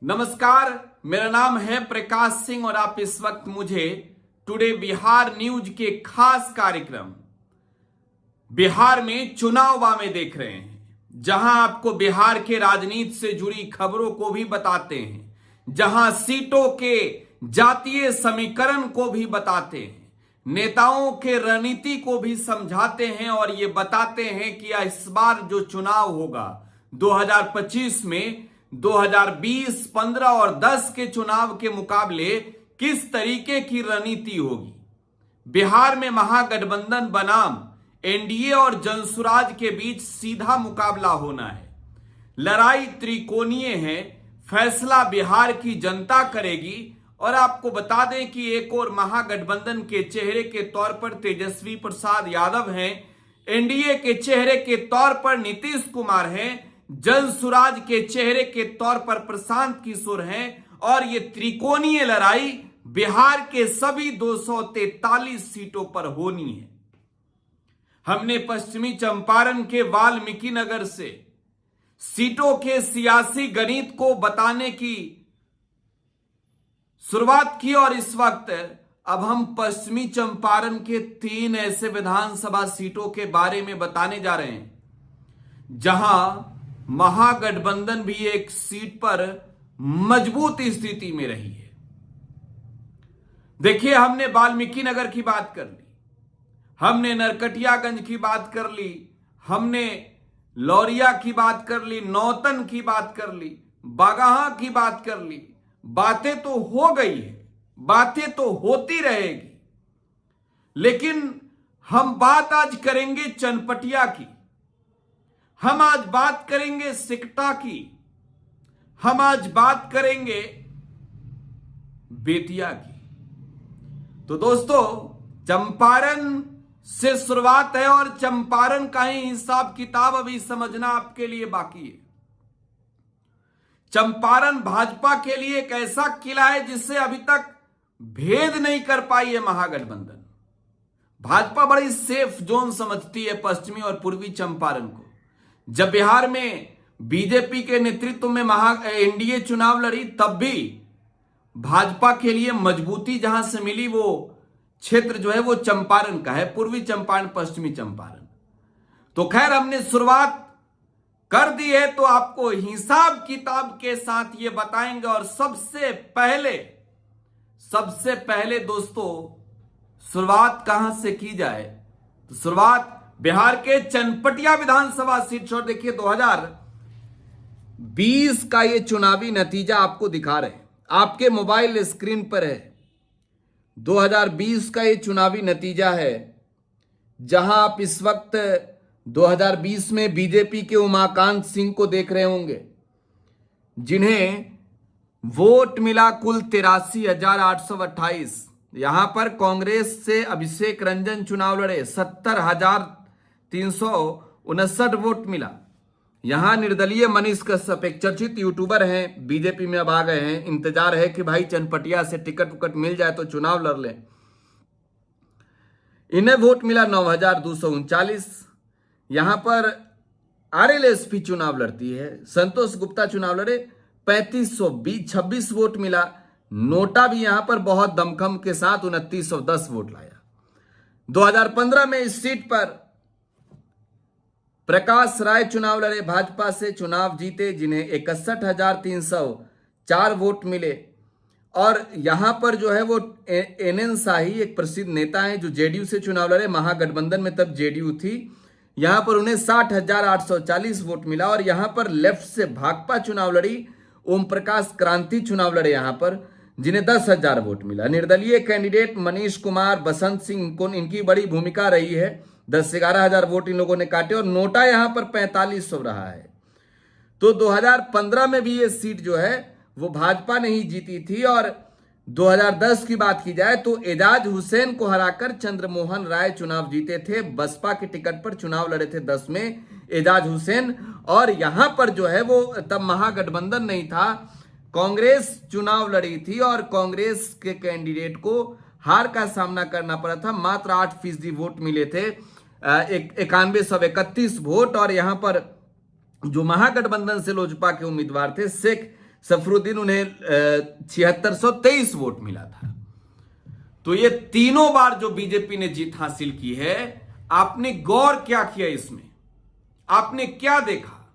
नमस्कार, मेरा नाम है प्रकाश सिंह और आप इस वक्त मुझे टुडे बिहार न्यूज के खास कार्यक्रम बिहार में चुनाव में देख रहे हैं, जहां आपको बिहार के राजनीति से जुड़ी खबरों को भी बताते हैं, जहां सीटों के जातीय समीकरण को भी बताते हैं, नेताओं के रणनीति को भी समझाते हैं और ये बताते हैं कि इस बार जो चुनाव होगा 2025 में 2020, 15 और 10 के चुनाव के मुकाबले किस तरीके की रणनीति होगी। बिहार में महागठबंधन बनाम एनडीए और जनसुराज के बीच सीधा मुकाबला होना है। लड़ाई त्रिकोणीय है, फैसला बिहार की जनता करेगी। और आपको बता दें कि एक और महागठबंधन के चेहरे के तौर पर तेजस्वी प्रसाद यादव हैं, एनडीए के चेहरे के तौर पर नीतीश कुमार हैं, जनसुराज के चेहरे के तौर पर प्रशांत किशोर हैं और ये त्रिकोणीय लड़ाई बिहार के सभी 243 सीटों पर होनी है। हमने पश्चिमी चंपारण के वाल्मीकि नगर से सीटों के सियासी गणित को बताने की शुरुआत की और इस वक्त अब हम पश्चिमी चंपारण के 3 ऐसे विधानसभा सीटों के बारे में बताने जा रहे हैं जहां महागठबंधन भी एक सीट पर मजबूत स्थिति में रही है। देखिए, हमने वाल्मीकि नगर की बात कर ली, हमने नरकटियागंज की बात कर ली, हमने लौरिया की बात कर ली, नौतन की बात कर ली, बागाहा की बात कर ली। बातें तो हो गई है, बातें तो होती रहेगी, लेकिन हम बात आज करेंगे चनपटिया की, हम आज बात करेंगे सिकटा की, हम आज बात करेंगे बेतिया की। तो दोस्तों, चंपारण से शुरुआत है और चंपारण का ही हिसाब किताब अभी समझना आपके लिए बाकी है। चंपारण भाजपा के लिए एक ऐसा किला है जिससे अभी तक भेद नहीं कर पाई है महागठबंधन। भाजपा बड़ी सेफ जोन समझती है पश्चिमी और पूर्वी चंपारण को। जब बिहार में बीजेपी के नेतृत्व में एनडीए चुनाव लड़ी, तब भी भाजपा के लिए मजबूती जहां से मिली वो क्षेत्र जो है वो चंपारण का है, पूर्वी चंपारण, पश्चिमी चंपारण। तो खैर, हमने शुरुआत कर दी है तो आपको हिसाब किताब के साथ ये बताएंगे। और सबसे पहले दोस्तों, शुरुआत कहां से की जाए, तो शुरुआत बिहार के चनपटिया विधानसभा सीट से। देखिए, 2020 का ये चुनावी नतीजा आपको दिखा रहे हैं, आपके मोबाइल स्क्रीन पर है। 2020 का ये चुनावी नतीजा है, जहां आप इस वक्त 2020 में बीजेपी के उमाकांत सिंह को देख रहे होंगे, जिन्हें वोट मिला कुल 83,828। यहां पर कांग्रेस से अभिषेक रंजन चुनाव लड़े, 70,359 वोट मिला। यहां निर्दलीय मनीष कश्यप, एक चर्चित यूट्यूबर हैं, बीजेपी में अब आ गए हैं, इंतजार है कि भाई चनपटिया से टिकट उकट मिल जाए तो चुनाव लड़ लें। इन्हें वोट मिला 9,239। यहां पर आरएलएसपी चुनाव लड़ती है, संतोष गुप्ता चुनाव लड़े, 3526 वोट मिला। नोटा भी यहां पर बहुत दमखम के साथ 2910 वोट लाया। 2015 में इस सीट पर प्रकाश राय चुनाव लड़े, भाजपा से चुनाव जीते, जिन्हें 61,304 वोट मिले। और यहां पर जो है वो एनएन शाही, एक प्रसिद्ध नेता है जो जेडीयू से चुनाव लड़े, महागठबंधन में तब जेडीयू थी। यहां पर उन्हें 60,840 वोट मिला। और यहां पर लेफ्ट से भाकपा चुनाव लड़ी, ओम प्रकाश क्रांति चुनाव लड़े यहां पर, जिन्हें 10,000 वोट मिला। निर्दलीय कैंडिडेट मनीष कुमार, बसंत सिंह, इनकी बड़ी भूमिका रही है, 10 से 11,000 वोट इन लोगों ने काटे। और नोटा यहां पर 4500 रहा है। तो 2015 में भी ये सीट जो है वो भाजपा ने ही जीती थी। और 2010 की बात की जाए तो एजाज हुसैन को हराकर चंद्रमोहन राय चुनाव जीते थे। बसपा के टिकट पर चुनाव लड़े थे 10 में एजाज हुसैन। और यहां पर जो है वो तब महागठबंधन नहीं था, कांग्रेस चुनाव लड़ी थी और कांग्रेस के कैंडिडेट को हार का सामना करना पड़ा था। मात्र 8% वोट मिले थे, 9131 वोट। और यहां पर जो महागठबंधन से लोजपा के उम्मीदवार थे शेख सफरुद्दीन उन्हें 7623 वोट मिला था। तो ये तीनों बार जो बीजेपी ने जीत हासिल की है, आपने गौर क्या किया इसमें? आपने क्या देखा?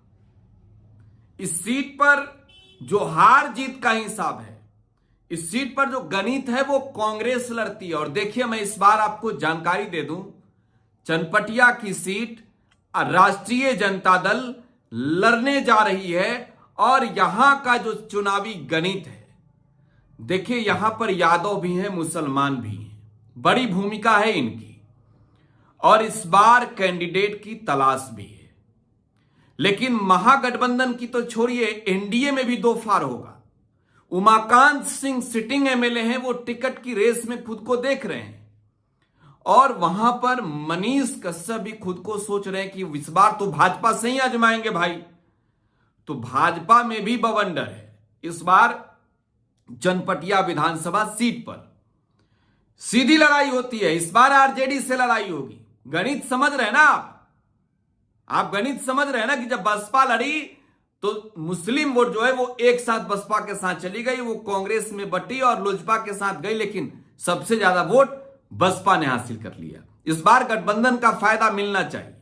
इस सीट पर जो हार जीत का हिसाब है, इस सीट पर जो गणित है, वो कांग्रेस लड़ती है। और देखिए, मैं इस बार आपको जानकारी दे दूं, चनपटिया की सीट राष्ट्रीय जनता दल लड़ने जा रही है। और यहां का जो चुनावी गणित है, देखिए यहां पर यादव भी हैं, मुसलमान भी हैं, बड़ी भूमिका है इनकी। और इस बार कैंडिडेट की तलाश भी है। लेकिन महागठबंधन की तो छोड़िए, एनडीए में भी दो फार होगा। उमाकांत सिंह सिटिंग एमएलए हैं, वो टिकट की रेस में खुद को देख रहे हैं। और वहां पर मनीष कश्यप भी खुद को सोच रहे हैं कि इस बार तो भाजपा से ही आजमाएंगे भाई। तो भाजपा में भी बवंडर है। इस बार चनपटिया विधानसभा सीट पर सीधी लड़ाई होती है। इस बार आरजेडी से लड़ाई होगी। गणित समझ रहे हैं ना आप गणित समझ रहे हैं ना कि जब बसपा लड़ी तो मुस्लिम वोट जो है वो एक साथ बसपा के साथ चली गई, वो कांग्रेस में बटी और लोजपा के साथ गई, लेकिन सबसे ज्यादा वोट बसपा ने हासिल कर लिया। इस बार गठबंधन का फायदा मिलना चाहिए,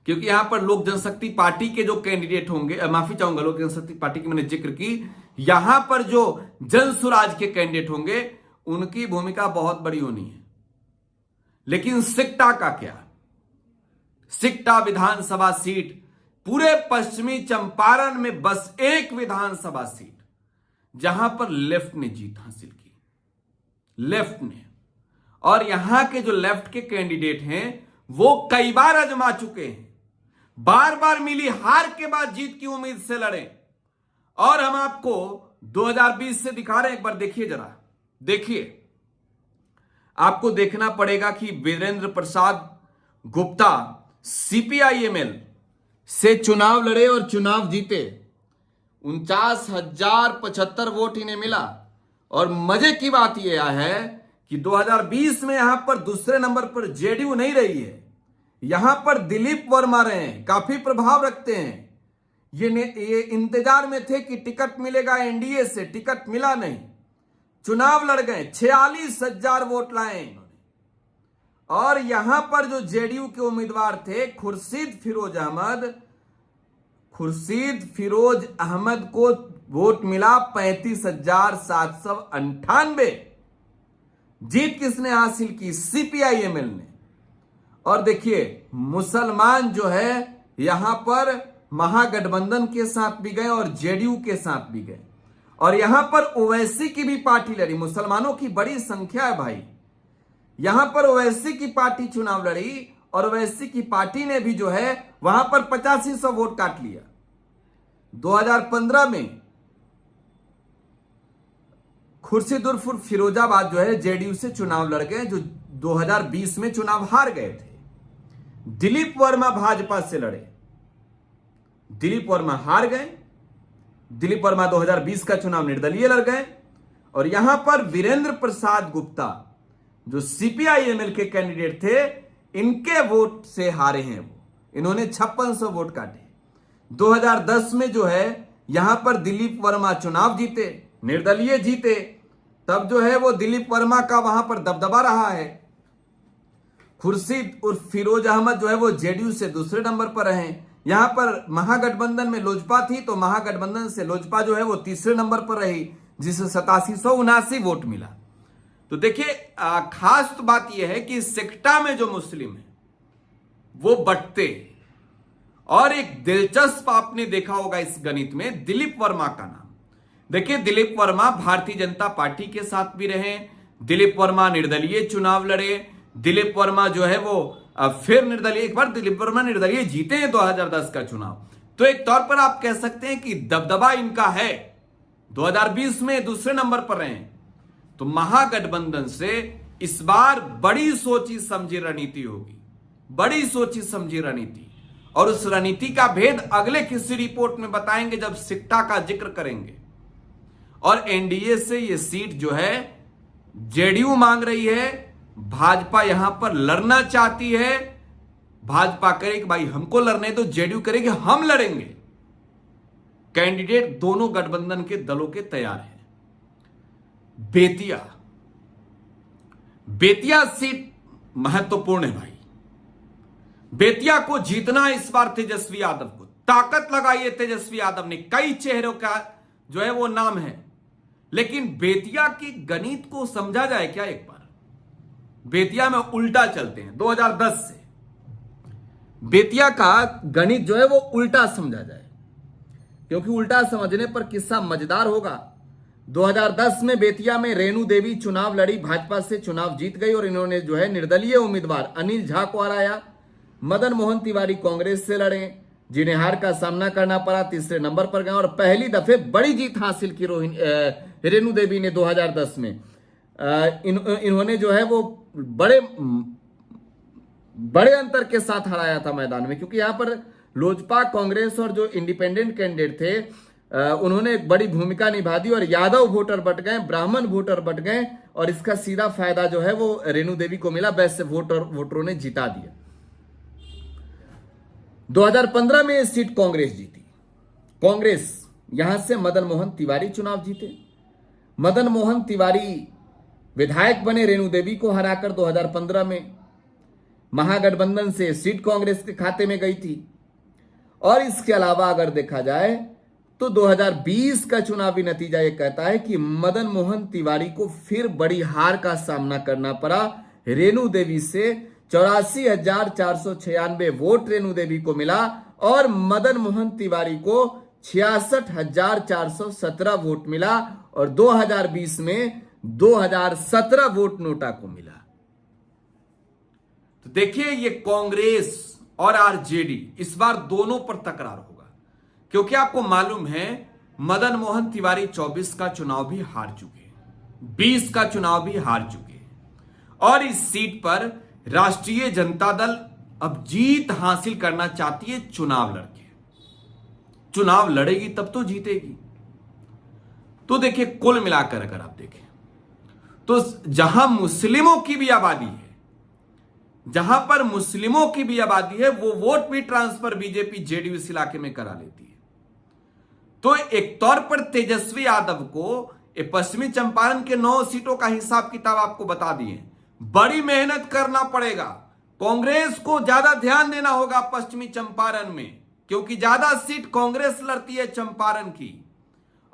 क्योंकि यहां पर लोक जनशक्ति पार्टी के जो कैंडिडेट होंगे, माफी चाहूंगा, लोक जनशक्ति पार्टी की मैंने जिक्र की, यहां पर जो जनसुराज के कैंडिडेट होंगे उनकी भूमिका बहुत बड़ी होनी है। लेकिन सिकटा का क्या? सिकटा विधानसभा सीट, पूरे पश्चिमी चंपारण में बस एक विधानसभा सीट जहां पर लेफ्ट ने जीत हासिल की, लेफ्ट ने। और यहां के जो लेफ्ट के कैंडिडेट हैं वो कई बार आजमा चुके हैं, बार बार मिली हार के बाद जीत की उम्मीद से लड़े। और हम आपको 2020 से दिखा रहे हैं, एक बार देखिए, जरा देखिए। आपको देखना पड़ेगा कि वीरेंद्र प्रसाद गुप्ता सीपीआईएमएल से चुनाव लड़े और चुनाव जीते। 49,075 वोट इन्हें मिला। और मजे की बात यह है कि 2020 में यहां पर दूसरे नंबर पर जेडीयू नहीं रही है, यहां पर दिलीप वर्मा रहे हैं, काफी प्रभाव रखते हैं। ये इंतजार में थे कि टिकट मिलेगा एनडीए से, टिकट मिला नहीं, चुनाव लड़ गए, 46,000 वोट लाए इन्होंने। और यहां पर जो जेडीयू के उम्मीदवार थे खुर्शीद फिरोज अहमद को वोट मिला 35,798। जीत किसने हासिल की? सीपीआईएमएल ने। और देखिए, मुसलमान जो है यहां पर महागठबंधन के साथ भी गए और जेडीयू के साथ भी गए। और यहां पर ओवैसी की भी पार्टी लड़ी, मुसलमानों की बड़ी संख्या है भाई। यहां पर ओवैसी की पार्टी चुनाव लड़ी और ओवैसी की पार्टी ने भी जो है वहां पर 8500 वोट काट लिया। 2015 में खुर्शीद उर्फ फिरोजाबाद जो है जेडीयू से चुनाव लड़ गए, जो 2020 में चुनाव हार गए थे। दिलीप वर्मा भाजपा से लड़े, दिलीप वर्मा हार गए। दिलीप वर्मा 2020 का चुनाव निर्दलीय लड़ गए। और यहां पर वीरेंद्र प्रसाद गुप्ता जो सीपीआईएमएल के कैंडिडेट थे, इनके वोट से हारे हैं वो, इन्होंने 5600 वोट काटे। 2010 में जो है यहां पर दिलीप वर्मा चुनाव जीते, निर्दलीय जीते, तब जो है वो दिलीप वर्मा का वहां पर दबदबा रहा है। खुर्शीद उर्फ फिरोज अहमद जो है वो जेडीयू से दूसरे नंबर पर रहे। यहां पर महागठबंधन में लोजपा थी, तो महागठबंधन से लोजपा जो है वो तीसरे नंबर पर रही, जिसे 8779 वोट मिला। तो देखिए, खास तो बात यह है कि सिकटा में जो मुस्लिम है वो बटते। और एक दिलचस्प आपने देखा होगा इस गणित में, दिलीप वर्मा का नाम। देखिए, दिलीप वर्मा भारतीय जनता पार्टी के साथ भी रहे, दिलीप वर्मा निर्दलीय चुनाव लड़े, दिलीप वर्मा जो है वो फिर निर्दलीय, एक बार दिलीप वर्मा निर्दलीय जीते हैं 2010 का चुनाव। तो एक तौर पर आप कह सकते हैं कि दबदबा इनका है। 2020 में दूसरे नंबर पर रहे। तो महागठबंधन से इस बार बड़ी सोची समझी रणनीति होगी, बड़ी सोची समझी रणनीति। और उस रणनीति का भेद अगले किसी रिपोर्ट में बताएंगे जब सिकटा का जिक्र करेंगे। और एनडीए से ये सीट जो है जेडीयू मांग रही है, भाजपा यहां पर लड़ना चाहती है। भाजपा करेगी भाई हमको लड़ने तो, जेडीयू करेगी हम लड़ेंगे। कैंडिडेट दोनों गठबंधन के दलों के तैयार हैं। बेतिया सीट महत्वपूर्ण है भाई। बेतिया को जीतना है इस बार तेजस्वी यादव को। ताकत लगाई है तेजस्वी यादव ने, कई चेहरों का जो है वो नाम है, लेकिन बेतिया की गणित को समझा जाए क्या एक बार? बेतिया में उल्टा चलते हैं 2010 से। बेतिया का गणित जो है वो उल्टा समझा जाए, क्योंकि उल्टा समझने पर किस्सा मजेदार होगा। 2010 में बेतिया में रेणु देवी चुनाव लड़ी, भाजपा से चुनाव जीत गई और इन्होंने जो है निर्दलीय उम्मीदवार अनिल झा को हराया। मदन मोहन तिवारी कांग्रेस से लड़े, जिन्हें हार का सामना करना पड़ा, तीसरे नंबर पर गए और पहली दफे बड़ी जीत हासिल की रेणु देवी ने 2010 में। इन्होंने जो है वो बड़े अंतर के साथ हराया था मैदान में, क्योंकि यहां पर लोजपा, कांग्रेस और जो इंडिपेंडेंट कैंडिडेट थे उन्होंने एक बड़ी भूमिका निभा दी और यादव वोटर बट गए, ब्राह्मण वोटर बट गए और इसका सीधा फायदा जो है वो रेणु देवी को मिला। वैसे वोटरों ने जिता दिया। 2015 में सीट कांग्रेस जीती। कांग्रेस यहां से मदन मोहन तिवारी चुनाव जीते। मदन मोहन तिवारी विधायक बने, रेणु देवी को हराकर 2015 में। महागठबंधन से सीट कांग्रेस के खाते में गई थी। और इसके अलावा अगर देखा जाए तो 2020 का चुनावी नतीजा यह कहता है कि मदन मोहन तिवारी को फिर बड़ी हार का सामना करना पड़ा। रेणु देवी से 84,496 वोट रेणु देवी को मिला और मदन मोहन तिवारी को 66,417 वोट मिला और 2020 में 2017 वोट नोटा को मिला। तो देखिए, ये कांग्रेस और आरजेडी इस बार दोनों पर तकरार होगा, क्योंकि आपको मालूम है मदन मोहन तिवारी 24 का चुनाव भी हार चुके हैं, 20 का चुनाव भी हार चुके हैं और इस सीट पर राष्ट्रीय जनता दल अब जीत हासिल करना चाहती है। चुनाव लड़के, चुनाव लड़ेगी तब तो जीतेगी। तो देखिए, कुल मिलाकर अगर आप देखें तो जहां मुस्लिमों की भी आबादी है, जहां पर मुस्लिमों की भी आबादी है, वो वोट भी ट्रांसफर बीजेपी जेडीयू इस इलाके में करा लेती है। तो एक तौर पर तेजस्वी यादव को पश्चिमी चंपारण के 9 सीटों का हिसाब किताब आपको बता दिए। बड़ी मेहनत करना पड़ेगा, कांग्रेस को ज्यादा ध्यान देना होगा पश्चिमी चंपारण में, क्योंकि ज्यादा सीट कांग्रेस लड़ती है चंपारण की।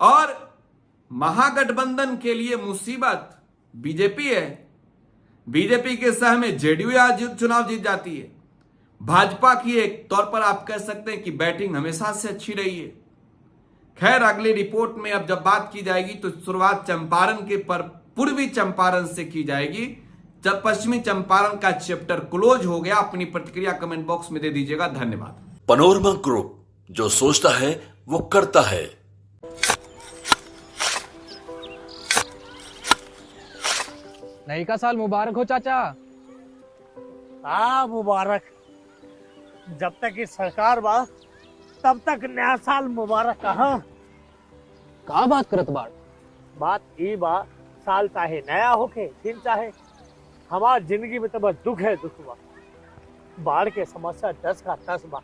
और महागठबंधन के लिए मुसीबत बीजेपी है। बीजेपी के सह में जेडीयू चुनाव जीत जाती है। भाजपा की एक तौर पर आप कह सकते हैं कि बैटिंग हमेशा से अच्छी रही है। खैर, अगली रिपोर्ट में अब जब बात की जाएगी तो शुरुआत चंपारण के पर पूर्वी चंपारण से की जाएगी। जब पश्चिमी चंपारण का चैप्टर क्लोज हो गया। अपनी प्रतिक्रिया कमेंट बॉक्स में दे दीजिएगा। धन्यवाद। पनोरमा ग्रुप, जो सोचता है वो करता है। नई का साल मुबारक हो चाचा। मुबारक। जब तक ये सरकार बा तब तक नया साल मुबारक। का बात करत बात ई बा, साल चाहे नया होके दिन चाहे, हमार जिंदगी में तो बस दुख है, दुख बा। बाढ़ के समस्या 10 का 10 बा।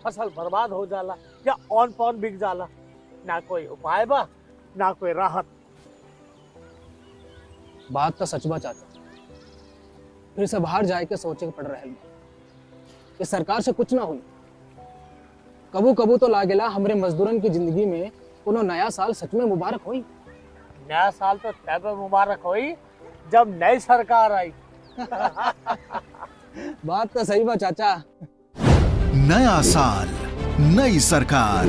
फसल बर्बाद हो जाला या ऑन पॉन बिक जाला, ना कोई उपाय बा ना कोई राहत। बात तो सच बा चाचा। फिर से बाहर जाए के सोचे पड़ रहे हैं। इस सरकार से कुछ ना हुई। कबू कबू तो लागेला हमरे मजदूरन की जिंदगी में कोनो नया साल सच में मुबारक हुई। नया साल तो तब मुबारक हुई जब नई सरकार आई। बात तो सही बा चाचा। नया साल, नई सरकार,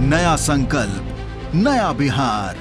नया संकल्प, नया बिहार।